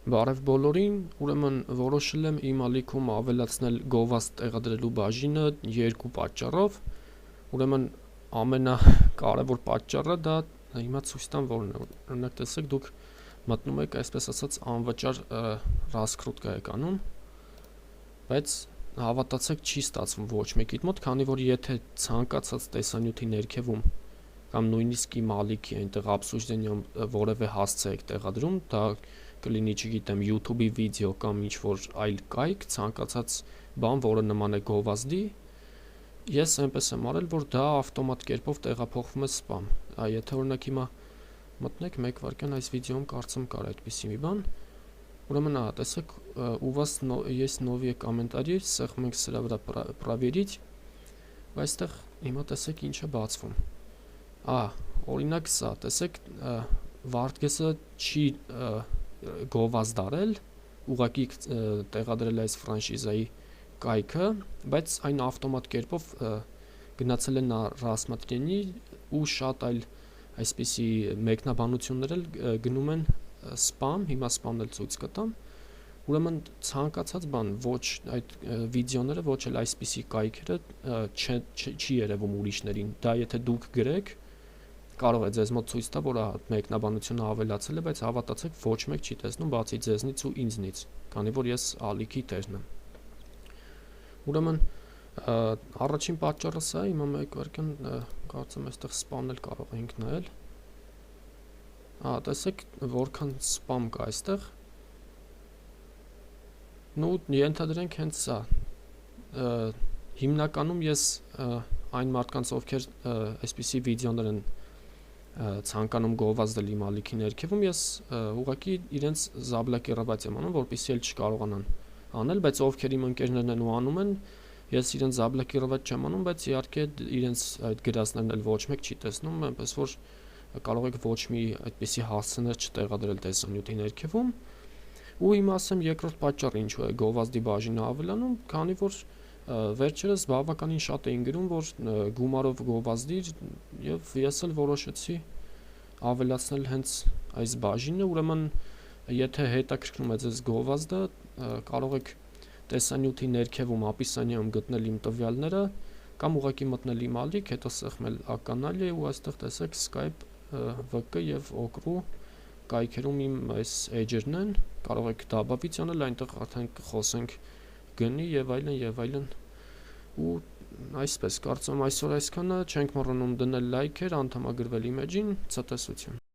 Բարև բոլորին, ուրեմն որոշել եմ իմ ալիքում ավելացնել գովազդ տեղադրելու բաժինը երկու պատճառով։ Ուրեմն ամենակարևոր պատճառը դա հիմա ցույց տամ որն է։ Օրինակ տեսեք, դուք մտնում եք այսպես ասած անվճար ռասկրուտկա եք անում, բայց հավատացեք չի ստացվում ոչ մեկիդ մոտ, քանի որ եթե ցանկացած տեսանյութի ներքևում կամ նույնիսկ իմ ալիքի այնտեղ obsуждением որևէ հասցե եք տեղադրում, դա կլինի, չգիտեմ, YouTube-ի վիդեո կամ ինչ-որ այլ կայք, ցանկացած բան, որը նման է գովազդի, ես այնպես եմ արել, որ դա ավտոմատ կերպով տեղափոխվում է spam։ Եթե օրինակ հիմա մտնեք 1 վայրկյան այս վիդեոում կարծեմ կար այդպիսի մի բան։ Ուրեմն տեսեք, у вас есть новые комментарии, սեղմ ենք սրա վրա проверить, բայց այստեղ հիմա տեսեք ինչ է բացվում։ Օրինակ սա, տեսեք, Վարդգեսը չի գովազդ արել, ուղղակի տեղադրել այս ֆրանշիզայի կայքը, բայց այն ավտոմատ կերպով գնացել է նա рассмотрении ու շատ այլ այսպիսի մեկնաբանություններ էլ գնում են spam, հիմա spam-ն էլ ցույց կտամ։ Ուրեմն ցանկացած բան, ոչ այդ վիդեոները, ոչ էլ այսպիսի կայքերը չի երևում ուրիշներին։ Դա եթե դուք գրեք, կարող է ձեզ մոտ ցույց տա, որ մեկնաբանությունը ավելացել է, բայց հավատացեք, ոչ մեկ չի տեսնում, բացի ձեզնից ու ինձնից, քանի որ ես ալիքի տերն եմ։ Ուրեմն առաջին պատճառը սա է, հիմա 1 վայրկյան կարծեմ այստեղ spam-ն էլ կարող ենք նայել։ Տեսեք, որքան spam կա այստեղ։ Նու ենթադրենք հենց սա։ Հիմնականում ես այն մարդկանց, ովքեր այսպիսի վիդեոներ են ցանկանում գովազդել իմ ալիքի ներքևում, ես ուղղակի իրենց զաբլոկիրovat եմ անում, որպեսզի էլ չկարողանան անել, բայց ովքեր իմ ընկերներն են ու անում են, ես իրենց զաբլոկիրovat չեմ անում, բայց իհարկե իրենց այդ գրածներն էլ ոչ մեկ չի տեսնում, այնպես որ կարող եք ոչ մի այդպիսի հասցեներ չտեղադրել տեսանյութի ներքևում։ Ու հիմա ասեմ երկրորդ պատճառը ինչու է գովազդի բաժինը ավելանում, քանի որ վերջերս բավականին շատ էին գրում, որ գումարով գովազդիր, եւ ես էլ որոշեցի ավելացնել հենց այս բաժինը, ուրեմն եթե հետաքրքրում է ձեզ գովազդը, կարող եք տեսանյութի ներքևում ապիսանիայում գտնել իմ տվյալները կամ ուղղակի մտնել իմ ալիք, հետո սեղմել ականալի ու այստեղ տեսեք Skype, VK եւ Okru կայքերում իմ այս էջերն են, կարող եք դաբավից անել, այնտեղ արդեն կխոսենք գնի եւ այլն ու այսպես կարծում այսօր այսքանը, չենք մոռանում դնել լայքեր, անդամագրվել իմ էջին, ցտեսություն։